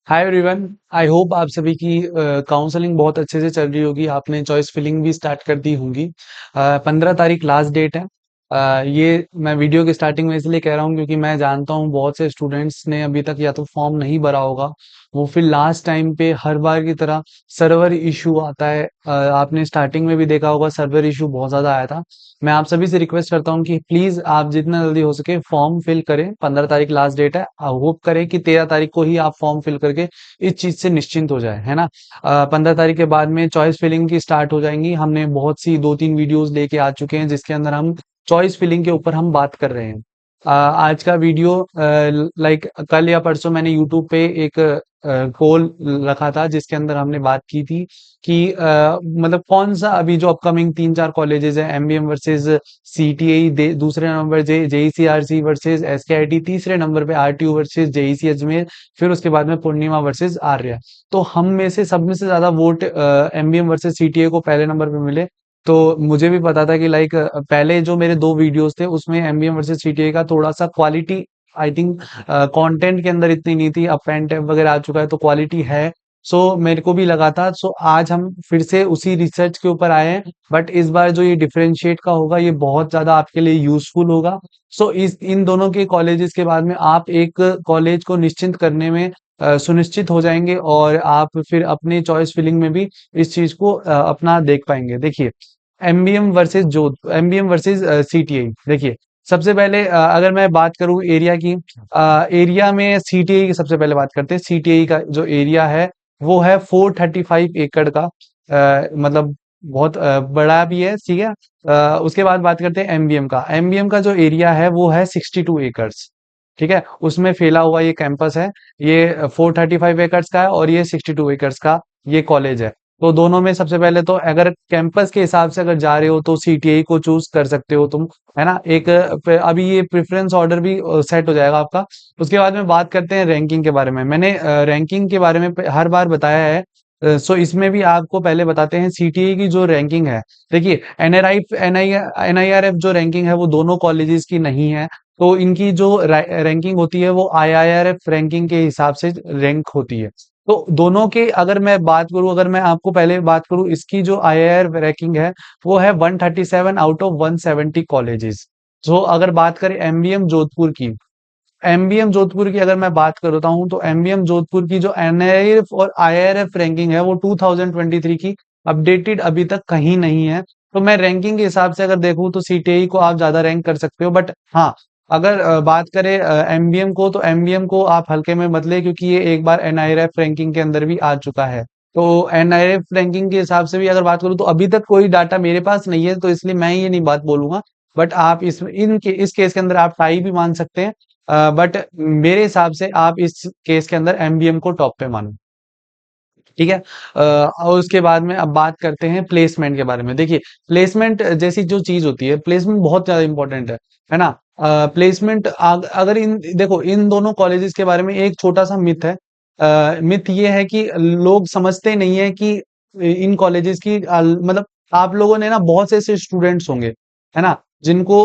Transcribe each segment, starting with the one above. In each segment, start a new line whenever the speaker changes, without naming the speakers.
Hi everyone. I hope आप सभी की काउंसलिंग बहुत अच्छे से चल रही होगी। आपने चॉइस फिलिंग भी स्टार्ट कर दी होंगी। 15 तारीख लास्ट डेट है। ये मैं वीडियो की स्टार्टिंग में इसलिए कह रहा हूँ क्योंकि मैं जानता हूँ बहुत से स्टूडेंट्स ने अभी तक या तो फॉर्म नहीं भरा होगा, वो फिर लास्ट टाइम पे हर बार की तरह सर्वर इशू आता है। आपने स्टार्टिंग में भी देखा होगा, सर्वर इशू बहुत ज़्यादा आया था। मैं आप सभी से रिक्वेस्ट करता हूँ कि प्लीज़ आप जितना जल्दी हो सके फॉर्म फिल करें। 15 तारीख लास्ट डेट है। होप करें कि 13 तारीख को ही आप फॉर्म फिल करके इस चीज से निश्चिंत हो जाए, है ना। 15 तारीख के बाद में चॉइस फिलिंग की स्टार्ट हो जाएंगी। हमने बहुत सी 2-3 वीडियोस लेके आ चुके हैं जिसके अंदर हम चॉइस फिलिंग के ऊपर हम बात कर रहे हैं। आज का वीडियो लाइक कल या परसों मैंने यूट्यूब पे एक पोल रखा था जिसके अंदर हमने बात की थी कि मतलब कौन सा अभी जो अपकमिंग 3-4 कॉलेजेस है, एमबीएम वर्सेस सीटीई, दूसरे नंबर जेईसीआरसी वर्सेस एसकेआईटी, तीसरे नंबर पे आरटीयू वर्सेस जेईसी अजमेर, फिर उसके बाद में पूर्णिमा वर्सेस आर्या। तो हम में से सब में से ज्यादा वोट एमबीएम वर्सेस सीटीए को पहले नंबर पे मिले। तो मुझे भी पता था कि लाइक पहले जो मेरे दो वीडियोस थे उसमें एमबीएम वर्सेस सीटीए का थोड़ा सा क्वालिटी, आई थिंक कंटेंट के अंदर इतनी नहीं थी। अब पेन टैब वगैरह आ चुका है तो क्वालिटी है। सो मेरे को भी लगा था। सो आज हम फिर से उसी रिसर्च के ऊपर आए हैं। बट इस बार जो ये डिफरेंशिएट का होगा ये बहुत ज्यादा आपके लिए यूजफुल होगा। सो इस इन दोनों के कॉलेजेस के बाद में आप एक कॉलेज को निश्चिंत करने में सुनिश्चित हो जाएंगे और आप फिर अपनी चॉइस फिलिंग में भी इस चीज को अपना देख पाएंगे। देखिए, एमबीएम वर्सेस सीटीए। देखिए, सबसे पहले अगर मैं बात करूं एरिया की, एरिया में सीटीए की सबसे पहले बात करते हैं। सीटीए का जो एरिया है वो है 435 एकड़ का। मतलब बहुत बड़ा भी है, ठीक है। उसके बाद बात करते हैं एमबीएम का। एमबीएम का जो एरिया है वो है 62 एकड़। ठीक है, उसमें फैला हुआ ये कैंपस है। ये 435 एकड़ का है और ये 62 एकड़ का ये कॉलेज है। तो दोनों में सबसे पहले तो अगर कैंपस के हिसाब से अगर जा रहे हो तो सीटीआई को चूज कर सकते हो तुम, है ना। एक अभी ये प्रेफरेंस ऑर्डर भी सेट हो जाएगा आपका। उसके बाद में बात करते हैं रैंकिंग के बारे में। मैंने रैंकिंग के बारे में हर बार बताया है। सो इसमें भी आपको पहले बताते हैं सीटीए की जो रैंकिंग है। देखिए, एनआईआरएफ जो रैंकिंग है वो दोनों कॉलेजेस की नहीं है। तो इनकी जो रैंकिंग होती है वो आईआईआरएफ रैंकिंग के हिसाब से रैंक होती है। तो दोनों के अगर मैं बात करूं, अगर मैं आपको पहले बात करूं, इसकी जो आईआईआर रैंकिंग है वो है 137 आउट ऑफ 170 कॉलेजेस। जो अगर बात करें एमबीएम जोधपुर की, एमबीएम जोधपुर की अगर मैं बात करता हूं तो एमबीएम जोधपुर की जो एनआईआरएफ और आईआईआरएफ रैंकिंग है वो 2023 की अपडेटेड अभी तक कहीं नहीं है। तो मैं रैंकिंग के हिसाब से अगर देखूं तो सीटीई को आप ज्यादा रैंक कर सकते हो। बट हाँ, अगर बात करें एमबीएम को, तो एमबीएम को आप हल्के में मत ले क्योंकि ये एक बार एनआईआरएफ रैंकिंग के अंदर भी आ चुका है। तो एनआईआरएफ रैंकिंग के हिसाब से भी अगर बात करूं तो अभी तक कोई डाटा मेरे पास नहीं है, तो इसलिए मैं ये नहीं बात बोलूंगा। बट आप इस केस के अंदर आप टाई भी मान सकते हैं। बट मेरे हिसाब से आप इस केस के अंदर एमबीएम को टॉप पे मानो। ठीक है। और उसके बाद में अब बात करते हैं प्लेसमेंट के बारे में। देखिए, प्लेसमेंट जैसी जो चीज होती है, प्लेसमेंट बहुत ज्यादा इंपॉर्टेंट है ना। प्लेसमेंट अगर इन देखो, इन दोनों कॉलेजेस के बारे में एक छोटा सा मिथ है। मिथ ये है कि लोग समझते नहीं है कि इन कॉलेजेस की मतलब आप लोगों ने ना बहुत से ऐसे स्टूडेंट्स होंगे, है ना, जिनको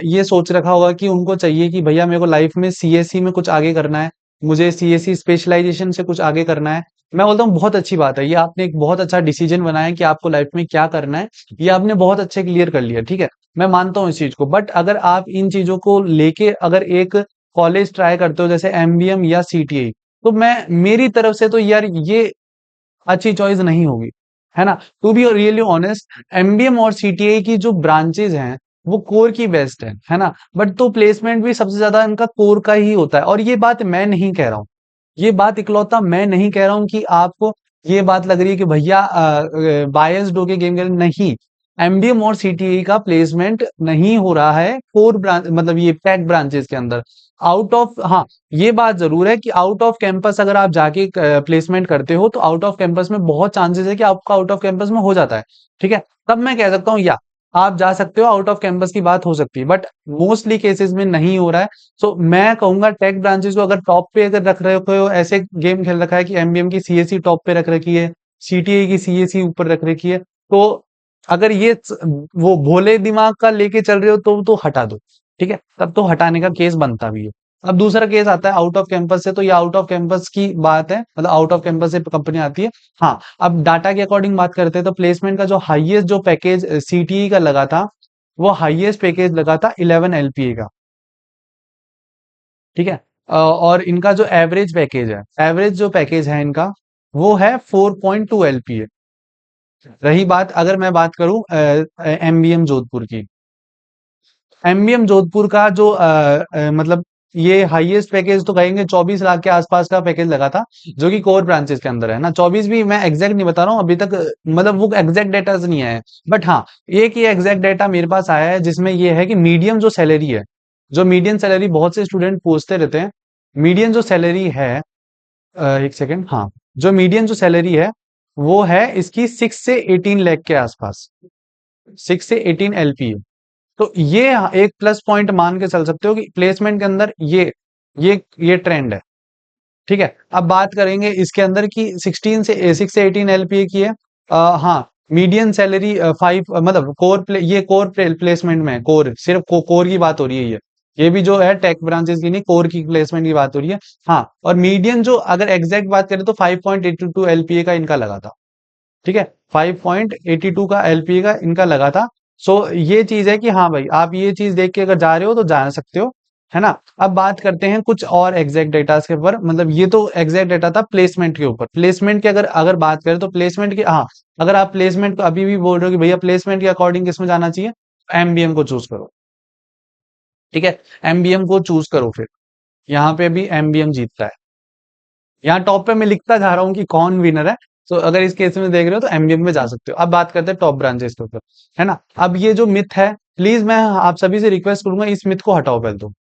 ये सोच रखा होगा कि उनको चाहिए कि भैया मेरे को लाइफ में सीएससी में कुछ आगे करना है, मुझे सीएससी स्पेशलाइजेशन से कुछ आगे करना है। मैं बोलता हूँ बहुत अच्छी बात है, ये आपने एक बहुत अच्छा डिसीजन बनाया कि आपको लाइफ में क्या करना है। ये आपने बहुत अच्छे क्लियर कर लिया, ठीक है। मैं मानता हूँ इस चीज को। बट अगर आप इन चीजों को लेके अगर एक कॉलेज ट्राई करते हो जैसे एमबीएम या सीटीए, तो मैं मेरी तरफ से तो यार ये अच्छी चॉइस नहीं होगी, है ना। To be really honest, MBM और सीटीए की जो ब्रांचेस हैं वो कोर की बेस्ट है ना। बट तो प्लेसमेंट भी सबसे ज्यादा इनका कोर का ही होता है। और ये बात मैं नहीं कह रहा हूँ, ये बात इकलौता मैं नहीं कह रहा हूं कि आपको ये बात लग रही है कि भैया बायस्ड होके गेम खेल, नहीं। एमबीएम और सीटीई का प्लेसमेंट नहीं हो रहा है कोर ब्रांच, मतलब ये पैक ब्रांचेस के अंदर। आउट ऑफ, हाँ, ये बात जरूर है कि आउट ऑफ कैंपस अगर आप जाके प्लेसमेंट करते हो तो आउट ऑफ कैंपस में बहुत चांसेस है कि आपका आउट ऑफ कैंपस में हो जाता है। ठीक है, तब मैं कह सकता हूँ या आप जा सकते हो, आउट ऑफ कैंपस की बात हो सकती है। बट मोस्टली केसेस में नहीं हो रहा है। सो मैं कहूंगा टेक ब्रांचेस को अगर टॉप पे अगर रख रहे हो, ऐसे गेम खेल रखा है कि एमबीएम की सीएससी टॉप पे रख रखी है, सीटीए की सीएससी ऊपर रख रखी है, तो अगर ये वो भोले दिमाग का लेके चल रहे हो तो हटा दो। ठीक है, तब तो हटाने का केस बनता भी है। अब दूसरा केस आता है आउट ऑफ कैंपस से, तो ये आउट ऑफ कैंपस की बात है, मतलब आउट ऑफ कैंपस से कंपनी आती है। हाँ, अब डाटा के अकॉर्डिंग बात करते हैं तो प्लेसमेंट का जो हाईएस्ट जो पैकेज सीटीई का लगा था, वो हाईएस्ट पैकेज लगा था 11 एलपीए का। ठीक है। और इनका जो एवरेज पैकेज है, एवरेज जो पैकेज है इनका, वो है 4.2 एलपीए। रही बात, अगर मैं बात करूं एमबीएम जोधपुर की, एमबीएम जोधपुर का जो मतलब ये हाईएस्ट पैकेज तो कहेंगे 24 लाख के आसपास का पैकेज लगा था, जो कि कोर ब्रांचेस के अंदर है ना। 24 भी मैं एग्जैक्ट नहीं बता रहा हूँ अभी तक, मतलब वो एग्जैक्ट डेटा नहीं आया है। बट हाँ, एक ये एग्जैक्ट डेटा मेरे पास आया है जिसमें ये है कि मीडियम जो सैलरी है, जो मीडियम सैलरी बहुत से स्टूडेंट पूछते रहते हैं, मीडियम जो सैलरी है, एक सेकेंड, हाँ, जो मीडियम जो सैलरी है वो है इसकी 6 से 18 लाख के आसपास, 6 से 18 एलपी। तो ये एक प्लस पॉइंट मान के चल सकते हो कि प्लेसमेंट के अंदर ये ट्रेंड है। ठीक है। अब बात करेंगे इसके अंदर की 6 से 18 एलपीए की है। हाँ, मीडियन सैलरी 5, मतलब ये कोर प्लेसमेंट में है, कोर सिर्फ कोर की बात हो रही है ये भी जो है टेक ब्रांचेस की नहीं, कोर की प्लेसमेंट की बात हो रही है। हाँ, और मीडियन जो अगर एग्जैक्ट बात करें तो 5.82 एलपीए का इनका लगा था। ठीक है, 5.82 का एलपी का इनका लगा था। सो ये चीज है कि हाँ भाई, आप ये चीज देख के अगर जा रहे हो तो जा सकते हो, है ना। अब बात करते हैं कुछ और एग्जैक्ट डेटा के ऊपर, मतलब ये तो एग्जैक्ट डेटा था प्लेसमेंट के ऊपर। प्लेसमेंट की अगर अगर बात करें तो प्लेसमेंट की, हाँ, अगर आप प्लेसमेंट को अभी भी बोल रहे हो कि भैया प्लेसमेंट के अकॉर्डिंग किसमें जाना चाहिए, एमबीएम को चूज करो। ठीक है, एमबीएम को चूज करो फिर। यहाँ पे भी एमबीएम जीतता है। यहाँ टॉप पे मैं लिखता जा रहा हूँ कि कौन विनर है। तो अगर इस केस में देख रहे हो तो एमबीएम में जा सकते हो। अब बात करते हैं टॉप ब्रांचेस के ऊपर, है ना। अब ये जो मिथ है, प्लीज मैं आप सभी से रिक्वेस्ट करूंगा इस मिथ को हटाओ पहले तो।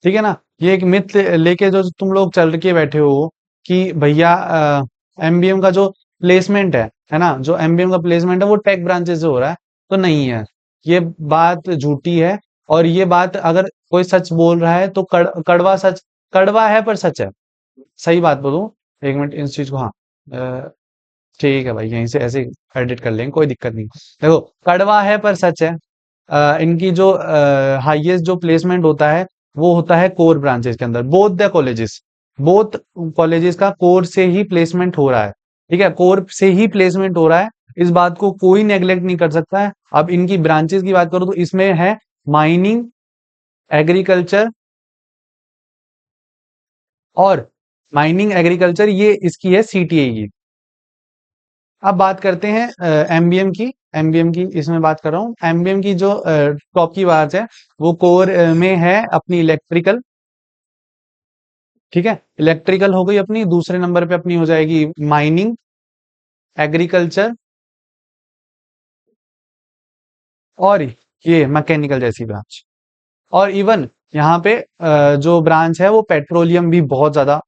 ठीक है ना। ये एक मिथ लेके जो तुम लोग चल के बैठे हो कि भैया एमबीएम का जो प्लेसमेंट है ना, जो एमबीएम का प्लेसमेंट है वो टेक ब्रांचेस से हो रहा है, तो नहीं है। ये बात झूठी है। और ये बात अगर कोई सच बोल रहा है तो कड़वा सच, कड़वा है पर सच है। सही बात बोलूं, एक मिनट इस चीज को, हाँ, अ, ठीक है भाई, यहीं से ऐसे एडिट कर लेंगे, कोई दिक्कत नहीं। देखो, कड़वा है पर सच है। इनकी जो हाईएस्ट जो प्लेसमेंट होता है वो होता है कोर ब्रांचेस के अंदर। बोथ कॉलेजेस का कोर से ही प्लेसमेंट हो रहा है। ठीक है, कोर से ही प्लेसमेंट हो रहा है, इस बात को कोई नेग्लेक्ट नहीं कर सकता है। अब इनकी ब्रांचेस की बात करूं तो इसमें है माइनिंग, एग्रीकल्चर, और माइनिंग एग्रीकल्चर ये इसकी है सीटीए की। अब बात करते हैं एमबीएम की। एमबीएम की इसमें बात कर रहा हूँ। एमबीएम की जो टॉप की बात है, वो कोर में है अपनी इलेक्ट्रिकल। ठीक है, इलेक्ट्रिकल हो गई अपनी। दूसरे नंबर पे अपनी हो जाएगी माइनिंग, एग्रीकल्चर, और ये मैकेनिकल जैसी ब्रांच। और इवन यहाँ पे जो ब्रांच है वो पेट्रोलियम भी बहुत ज्यादा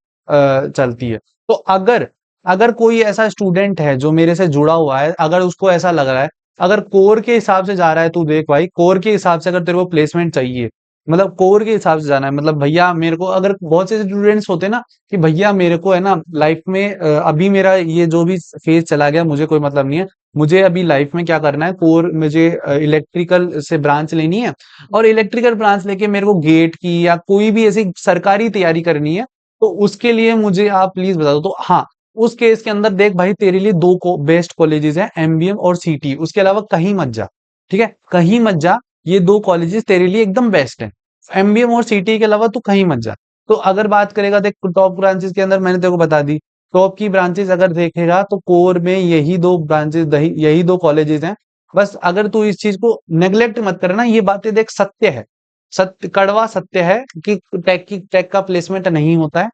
चलती है। तो अगर अगर कोई ऐसा स्टूडेंट है जो मेरे से जुड़ा हुआ है, अगर उसको ऐसा लग रहा है, अगर कोर के हिसाब से जा रहा है, तू देख भाई, कोर के हिसाब से अगर तेरे को प्लेसमेंट चाहिए, मतलब कोर के हिसाब से जाना है, मतलब भैया मेरे को, अगर बहुत से स्टूडेंट्स होते हैं ना कि भैया मेरे को है ना लाइफ में अभी मेरा ये जो भी फेज चला गया मुझे कोई मतलब नहीं है, मुझे अभी लाइफ में क्या करना है, कोर मुझे इलेक्ट्रिकल से ब्रांच लेनी है, और इलेक्ट्रिकल ब्रांच लेके मेरे को गेट की या कोई भी ऐसी सरकारी तैयारी करनी है, तो उसके लिए मुझे आप प्लीज बता दो। तो हाँ, उस केस के अंदर देख भाई, तेरे लिए दो बेस्ट कॉलेजेस हैं, एमबीएम और सीटी, उसके अलावा कहीं मत जा। ठीक है, कहीं मत जा, ये दो कॉलेजेस तेरे लिए एकदम बेस्ट हैं। एमबीएम और सीटी के अलावा तू कहीं मत जा। तो अगर बात करेगा, देख टॉप ब्रांचेस के अंदर मैंने तेरे को बता दी, टॉप की ब्रांचेस अगर देखेगा तो कोर में यही दो ब्रांचेस, यही दो कॉलेजेस हैं। बस अगर तू इस चीज को नेग्लेक्ट मत करना, ये बातें देख सत्य है, सत्य, कड़वा सत्य है कि टेक का प्लेसमेंट नहीं होता है।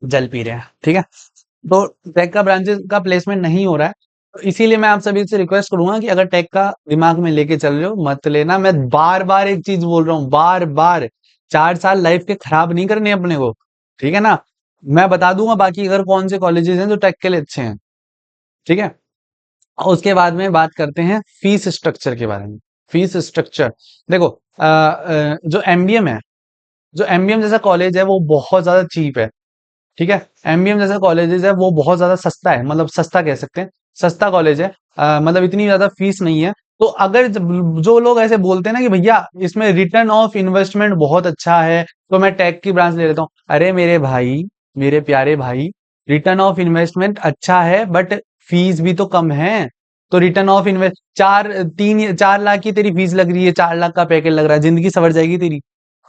जल पी रहे हैं, ठीक है। तो टेक का ब्रांचेस का प्लेसमेंट नहीं हो रहा है, तो इसीलिए मैं आप सभी से रिक्वेस्ट करूंगा कि अगर टेक का दिमाग में लेके चल रहे हो मत लेना। मैं बार बार एक चीज बोल रहा हूँ, बार बार, 4 साल लाइफ के खराब नहीं करने अपने को। ठीक है ना। मैं बता दूंगा बाकी अगर कौन से कॉलेजेस हैं जो टेक के लिए अच्छे हैं। ठीक है। और उसके बाद में बात करते हैं फीस स्ट्रक्चर के बारे में। फीस स्ट्रक्चर, देखो, जो एमबीएम है, जो एमबीएम जैसा कॉलेज है वो बहुत ज्यादा चीप है। ठीक है, एमबीएम जैसा कॉलेजेस है वो बहुत ज्यादा सस्ता है, मतलब सस्ता कह सकते हैं, सस्ता कॉलेज है। मतलब इतनी ज्यादा फीस नहीं है। तो अगर जो लोग ऐसे बोलते हैं ना कि भैया इसमें रिटर्न ऑफ इन्वेस्टमेंट बहुत अच्छा है, तो मैं टेक की ब्रांच ले लेता हूँ। अरे मेरे भाई, मेरे प्यारे भाई, रिटर्न ऑफ इन्वेस्टमेंट अच्छा है बट फीस भी तो कम है। तो रिटर्न ऑफ इन्वेस्ट 4 लाख की तेरी फीस लग रही है, 4 लाख का पैकेज लग रहा है, जिंदगी सवर जाएगी तेरी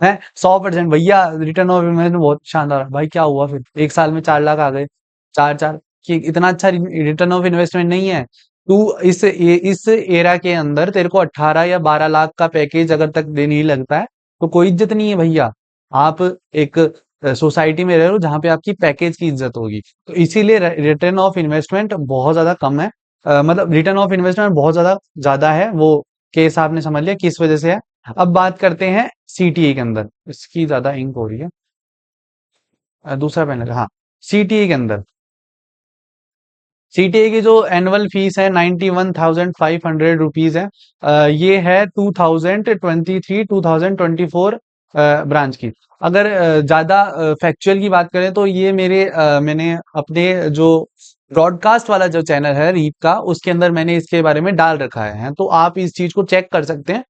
है। 100% भैया, रिटर्न ऑफ इन्वेस्टमेंट बहुत शानदार है। भाई क्या हुआ फिर, एक साल में 4 लाख आ गए, चार चार, कि इतना अच्छा रिटर्न ऑफ इन्वेस्टमेंट नहीं है। तू इस एरा के अंदर तेरे को 18 या 12 लाख का पैकेज अगर तक देने ही लगता है, तो कोई इज्जत नहीं है भैया। आप एक सोसाइटी में रह रहे हो जहां पे आपकी पैकेज की इज्जत होगी। तो इसीलिए रिटर्न ऑफ इन्वेस्टमेंट बहुत ज्यादा कम है। मतलब रिटर्न ऑफ इन्वेस्टमेंट बहुत ज्यादा ज्यादा है, वो केस आपने समझ लिया किस वजह से है। अब बात करते हैं सीटीए के अंदर, इसकी ज्यादा इंक हो रही है। दूसरा पेन लगा, हाँ। सीटीए के अंदर, सीटीए की जो एनुअल फीस है 91,500 रुपीज है। ये है 2023-2024 ब्रांच की। अगर ज्यादा फैक्चुअल की बात करें तो ये मैंने अपने जो ब्रॉडकास्ट वाला जो चैनल है रीप का, उसके अंदर मैंने इसके बारे में डाल रखा है, तो आप इस चीज को चेक कर सकते हैं।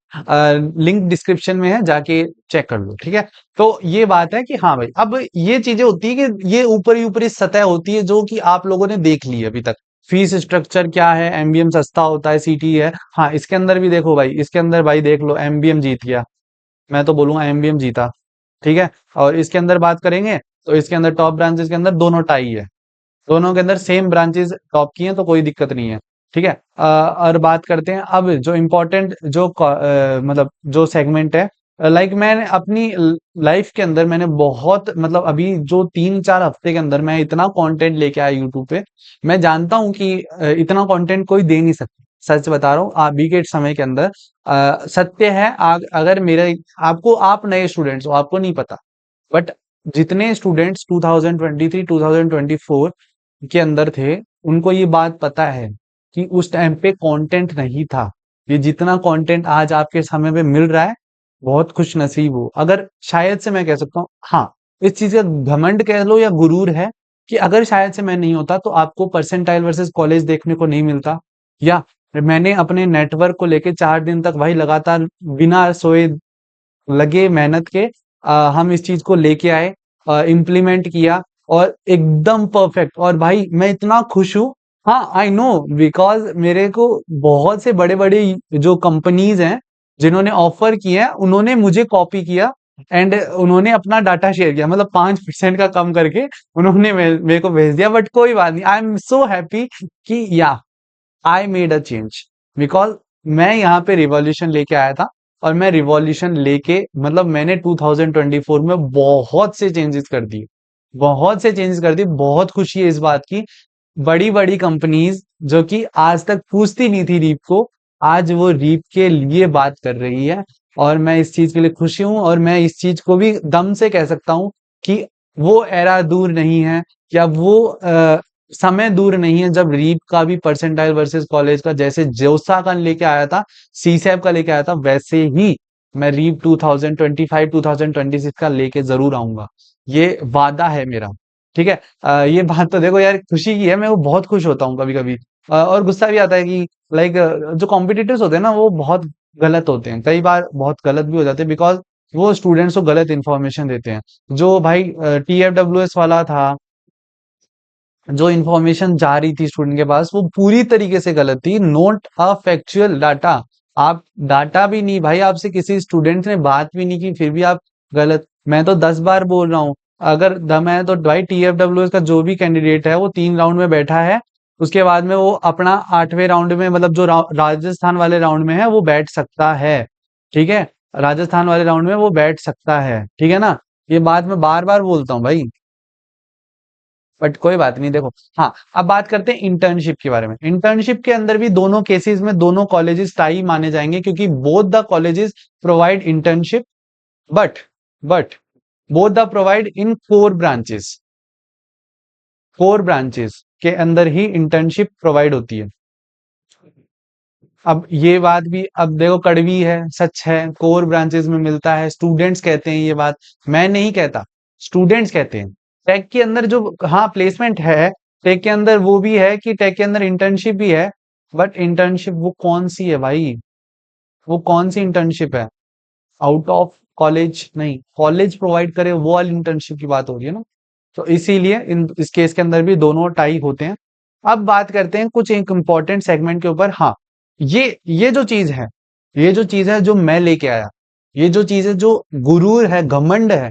लिंक डिस्क्रिप्शन में है, जाके चेक कर लो, ठीक है। तो ये बात है कि हाँ भाई, अब ये चीजें होती है कि ये ऊपरी ऊपरी सतह होती है जो कि आप लोगों ने देख ली है अभी तक। फीस स्ट्रक्चर क्या है, एमबीएम सस्ता होता है, सीटी है। हाँ, इसके अंदर भी देखो भाई, इसके अंदर भाई देख लो, एमबीएम जीत गया। मैं तो बोलूंगा एमबीएम जीता, ठीक है। और इसके अंदर बात करेंगे तो इसके अंदर टॉप ब्रांचेस के अंदर दोनों टाई है, दोनों के अंदर सेम ब्रांचेस टॉप की हैं, तो कोई दिक्कत नहीं है, ठीक है। और बात करते हैं अब जो इम्पोर्टेंट जो मतलब जो सेगमेंट है। लाइक मैंने अपनी लाइफ के अंदर मैंने बहुत, मतलब अभी जो 3-4 हफ्ते के अंदर मैं इतना कंटेंट लेके आया यूट्यूब पे। मैं जानता हूँ कि इतना कंटेंट कोई दे नहीं सकता, सच बता रहा हूँ। अभी के समय के अंदर सत्य है। अगर मेरे, आपको, आप नए स्टूडेंट्स हो, आपको नहीं पता, बट जितने स्टूडेंट्स 2023 2024 के अंदर थे, उनको ये बात पता है कि उस टाइम पे कंटेंट नहीं था। ये जितना कंटेंट आज आपके समय पे मिल रहा है, बहुत खुश नसीब हो। अगर शायद से मैं कह सकता हूँ, हाँ, इस चीज का घमंड कह लो या गुरूर है, कि अगर शायद से मैं नहीं होता तो आपको परसेंटाइल वर्सेस कॉलेज देखने को नहीं मिलता। या मैंने अपने नेटवर्क को लेके 4 दिन तक भाई लगातार बिना सोए, लगे मेहनत के, हम इस चीज को लेके आए, इम्प्लीमेंट किया, और एकदम परफेक्ट। और भाई मैं इतना खुश हूँ। हाँ, आई नो, बिकॉज मेरे को बहुत से बड़े बड़े जो कंपनीज हैं जिन्होंने ऑफर किया है, उन्होंने मुझे कॉपी किया, एंड उन्होंने अपना डाटा शेयर किया, मतलब 5% का कम करके उन्होंने मेरे को भेज दिया। बट कोई बात नहीं, आई एम सो हैप्पी कि या I made a change, because मैं यहाँ पे रिवॉल्यूशन लेके आया था। और मैं रिवॉल्यूशन लेके, मतलब मैंने 2024 में बहुत से चेंजेस कर दिए, बहुत से चेंजेस कर दिए। बहुत खुशी है इस बात की। बड़ी बड़ी कंपनीज जो कि आज तक पूछती नहीं थी रीप को, आज वो रीप के लिए बात कर रही है। और मैं इस चीज के लिए खुशी हूं, और मैं इस चीज को भी दम से कह सकता हूँ कि वो एरा दूर नहीं है, या वो समय दूर नहीं है जब रीप का भी परसेंटाइल वर्सेस कॉलेज का, जैसे जोसा का लेके आया था, सीसैप का लेके आया था, वैसे ही मैं रीप 2025 2026 का लेके जरूर आऊंगा। ये वादा है मेरा, ठीक है। ये बात तो देखो यार, खुशी की है, मैं वो बहुत खुश होता हूँ कभी कभी। और गुस्सा भी आता है कि लाइक, जो कॉम्पिटिटर्स होते हैं ना, वो बहुत गलत होते हैं, कई बार बहुत गलत भी हो जाते हैं, बिकॉज वो स्टूडेंट्स को गलत इन्फॉर्मेशन देते हैं। जो भाई टीएफडब्ल्यूएस वाला था, जो इन्फॉर्मेशन जा रही थी स्टूडेंट के पास, वो पूरी तरीके से गलत थी, नॉट अ फैक्चुअल डाटा। आप डाटा भी नहीं भाई, आपसे किसी स्टूडेंट ने बात भी नहीं की, फिर भी आप गलत। मैं तो 10 बार बोल रहा हूँ, अगर दम है तो भाई टीएफडब्ल्यूएस का जो भी कैंडिडेट है वो 3 राउंड में बैठा है, उसके बाद में वो अपना 8वें राउंड में, मतलब जो राजस्थान वाले राउंड में है, वो बैठ सकता है, ठीक है। राजस्थान वाले राउंड में वो बैठ सकता है, ठीक है ना। ये बात मैं बार बार बोलता हूँ भाई, बट कोई बात नहीं, देखो। हाँ, अब बात करते हैं इंटर्नशिप के बारे में। इंटर्नशिप के अंदर भी दोनों केसेस में दोनों कॉलेजेस टाई माने जाएंगे, क्योंकि both the colleges provide internship, but but both the provide in 4 branches, 4 branches के अंदर ही इंटर्नशिप प्रोवाइड होती है। अब ये बात भी, अब देखो, कड़वी है, सच है, कोर ब्रांचेस में मिलता है, स्टूडेंट्स कहते हैं ये बात, मैं नहीं कहता, स्टूडेंट्स कहते हैं। टेक के अंदर जो, हाँ, प्लेसमेंट है, टेक के अंदर वो भी है कि टेक के अंदर इंटर्नशिप भी है, बट इंटर्नशिप वो कौन सी है भाई? वो कौन सी इंटर्नशिप है? आउट ऑफ कॉलेज नहीं, कॉलेज प्रोवाइड करे वो वाली इंटर्नशिप की बात हो रही है ना। तो इसीलिए इन इस केस के अंदर भी दोनों टाई होते हैं। अब बात करते हैं कुछ एक इंपॉर्टेंट सेगमेंट के ऊपर। हाँ, ये जो चीज है, ये जो चीज है जो मैं लेके आया, ये जो चीज है जो गुरूर है, घमंड है,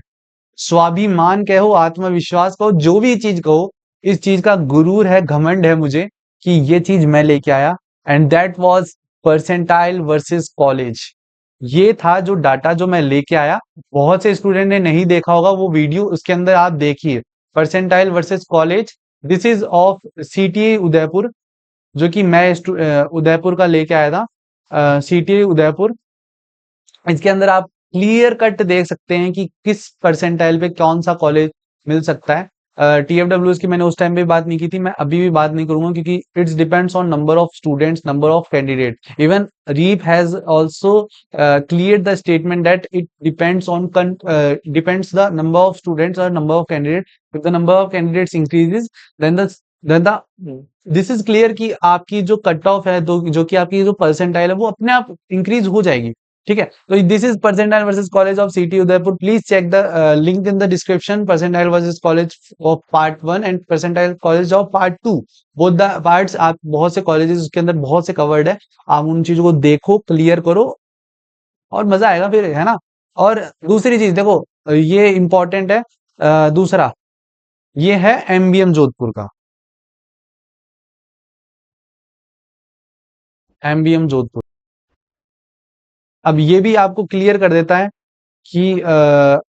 स्वाभिमान कहो, आत्मविश्वास कहो, जो भी चीज कहो, इस चीज का गुरूर है, घमंड है मुझे कि ये चीज मैं लेके आया। And that was percentile versus college. ये था जो डाटा जो मैं लेके आया। बहुत से स्टूडेंट ने नहीं देखा होगा वो वीडियो, उसके अंदर आप देखिए, percentile versus college. This is of CTA Udaipur, जो कि मैं उदयपुर का लेके आया था, सीटीए उदयपुर। इसके अंदर आप क्लियर कट देख सकते हैं कि किस परसेंटाइल पे कौन सा कॉलेज मिल सकता है। टीएफडब्ल्यूएस की मैंने उस टाइम पे बात नहीं की थी, मैं अभी भी बात नहीं करूंगा, क्योंकि it's depends on number of students, number of candidate. Even reap has also clear the statement that it depends on depends the number of students और number of candidate. If the number of candidates increases, then the this is clear कि आपकी जो cut off है, तो जो कि आपकी जो परसेंटाइल है वो अपने आप इंक्रीज हो जाएगी। ठीक है, तो this is percentile versus college of city Udaipur. Please check the link in the description, percentile versus college of part 1 and percentile college of part 2। Both the parts, आप बहुत से कॉलेजेस उसके अंदर बहुत से कवर्ड है, आप उन चीजों को देखो, क्लियर करो, और मजा आएगा फिर, है ना। और दूसरी चीज देखो, ये इंपॉर्टेंट है, दूसरा ये है एमबीएम जोधपुर का, एमबीएम जोधपुर। अब ये भी आपको क्लियर कर देता है कि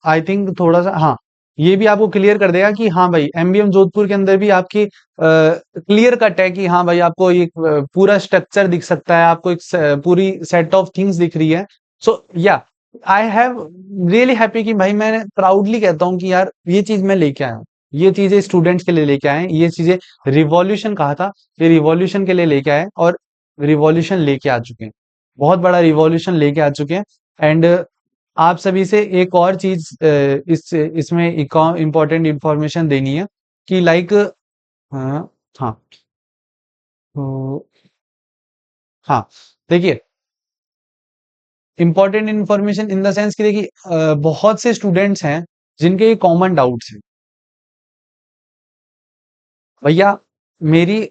आई थिंक थोड़ा सा, हाँ, ये भी आपको क्लियर कर देगा कि हाँ भाई, एमबीएम जोधपुर के अंदर भी आपकी क्लियर कट है कि हाँ भाई, आपको एक पूरा स्ट्रक्चर दिख सकता है, आपको एक पूरी सेट ऑफ थिंग्स दिख रही है। सो या आई हैव रियली हैप्पी कि भाई, मैं प्राउडली कहता हूँ कि यार ये चीज मैं लेके आया हूँ, ये चीजें स्टूडेंट्स के लिए लेके आए हैं, ये चीजें रिवॉल्यूशन कहा था, ये रिवॉल्यूशन के लिए लेके आए, और रिवॉल्यूशन लेके आ चुके हैं, बहुत बड़ा रिवॉल्यूशन लेके आ चुके हैं। एंड आप सभी से एक और चीज इस इसमें एक इम्पोर्टेंट इंफॉर्मेशन देनी है कि लाइक, हाँ, हाँ, तो हाँ, देखिए, important information in the sense कि देखिए, बहुत से स्टूडेंट्स हैं जिनके ये कॉमन डाउट्स हैं। भैया, मेरी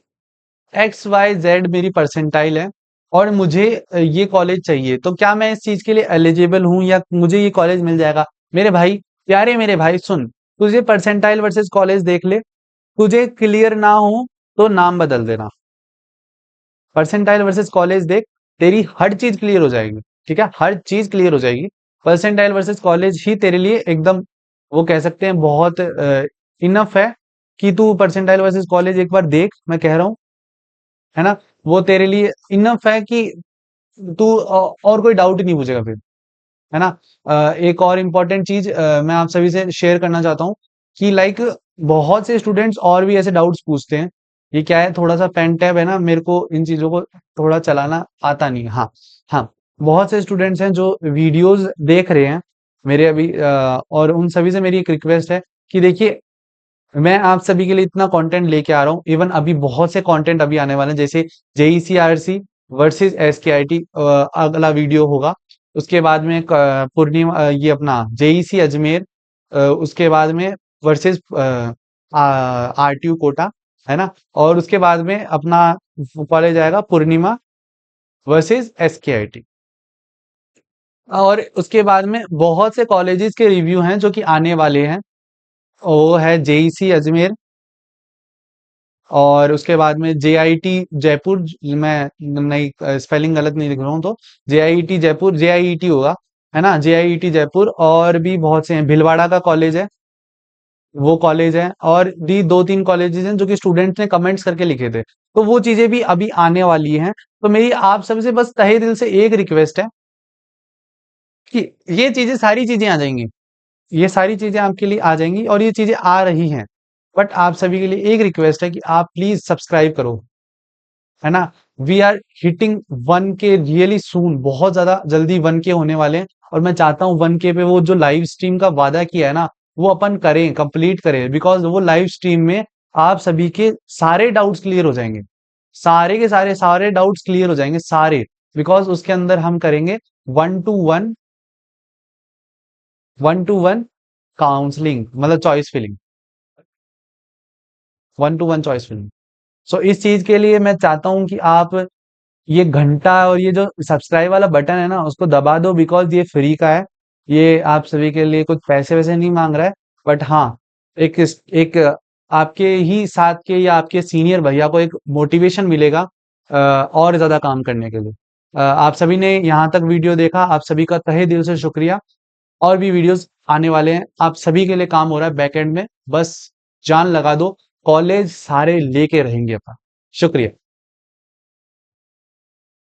एक्स वाई जेड मेरी परसेंटाइल है, और मुझे ये कॉलेज चाहिए, तो क्या मैं इस चीज के लिए एलिजिबल हूं, या मुझे ये कॉलेज मिल जाएगा? मेरे भाई, प्यारे मेरे भाई, सुन, तुझे परसेंटाइल वर्सेस कॉलेज देख ले, तुझे क्लियर ना हो तो नाम बदल देना। परसेंटाइल वर्सेस कॉलेज देख, तेरी हर चीज क्लियर हो जाएगी। ठीक है, हर चीज क्लियर हो जाएगी। परसेंटाइल वर्सेस कॉलेज ही तेरे लिए एकदम, वो कह सकते हैं, बहुत इनफ है कि तू परसेंटाइल वर्सेस कॉलेज एक बार देख, मैं कह रहा हूँ, है ना। वो तेरे लिए इनफ है कि तू और कोई डाउट ही नहीं पूछेगा फिर, है ना। एक और इम्पोर्टेंट चीज मैं आप सभी से शेयर करना चाहता हूँ कि लाइक, बहुत से स्टूडेंट्स और भी ऐसे डाउट्स पूछते हैं। ये क्या है, थोड़ा सा पेन टैब है ना, मेरे को इन चीजों को थोड़ा चलाना आता नहीं है। हाँ, हाँ, बहुत से स्टूडेंट्स हैं जो वीडियोस देख रहे हैं मेरे अभी, और उन सभी से मेरी एक रिक्वेस्ट है कि देखिए, मैं आप सभी के लिए इतना कंटेंट लेके आ रहा हूँ। इवन अभी बहुत से कंटेंट अभी आने वाले हैं, जैसे जेईसी आरसी वर्सेस एसकेआईटी, अगला वीडियो होगा। उसके बाद में पूर्णिमा, ये अपना जेईसी अजमेर, उसके बाद में वर्सेस आरटीयू कोटा, है ना। और उसके बाद में अपना कॉलेज आएगा पूर्णिमा वर्सेस एसकेआईटी। और उसके बाद में बहुत से कॉलेजेस के रिव्यू हैं जो कि आने वाले हैं। वो है जेईसी अजमेर, और उसके बाद में जेआईटी जयपुर, मैं नहीं, स्पेलिंग गलत नहीं लिख रहा हूँ, तो जेआईटी जयपुर, जेआईटी होगा, है ना, जेआईटी जयपुर। और भी बहुत से हैं, भीलवाड़ा का कॉलेज है, वो कॉलेज है, और भी दो तीन कॉलेजेस हैं जो कि स्टूडेंट्स ने कमेंट्स करके लिखे थे। तो वो चीजें भी अभी आने वाली हैं। तो मेरी आप सबसे बस तहे दिल से एक रिक्वेस्ट है कि ये चीजें, सारी चीजें आ जाएंगी, ये सारी चीजें आपके लिए आ जाएंगी, और ये चीजें आ रही हैं। बट आप सभी के लिए एक रिक्वेस्ट है कि आप प्लीज सब्सक्राइब करो, है ना। We are hitting 1K really soon, बहुत ज्यादा जल्दी 1K होने वाले हैं। और मैं चाहता हूँ 1K पे वो जो लाइव स्ट्रीम का वादा किया है ना, वो अपन करें, कंप्लीट करें, बिकॉज वो लाइव स्ट्रीम में आप सभी के सारे डाउट्स क्लियर हो जाएंगे, सारे के सारे सारे डाउट्स क्लियर हो जाएंगे, सारे। बिकॉज उसके अंदर हम करेंगे वन टू वन काउंसलिंग, मतलब choice filling, one two one choice filling. So इस चीज के लिए मैं चाहता हूं कि आप ये घंटा और ये जो सब्सक्राइब वाला बटन है ना उसको दबा दो, बिकॉज ये फ्री का है। ये आप सभी के लिए कुछ पैसे वैसे नहीं मांग रहा है, बट हाँ, एक आपके ही साथ के या आपके सीनियर भैया को एक मोटिवेशन मिलेगा और ज्यादा काम करने के लिए। आप सभी ने यहाँ तक वीडियो देखा, आप सभी का तहे दिल से शुक्रिया। और भी वीडियोस आने वाले हैं, आप सभी के लिए काम हो रहा है बैकएंड में, बस जान लगा दो, कॉलेज सारे लेके रहेंगे अपना। शुक्रिया।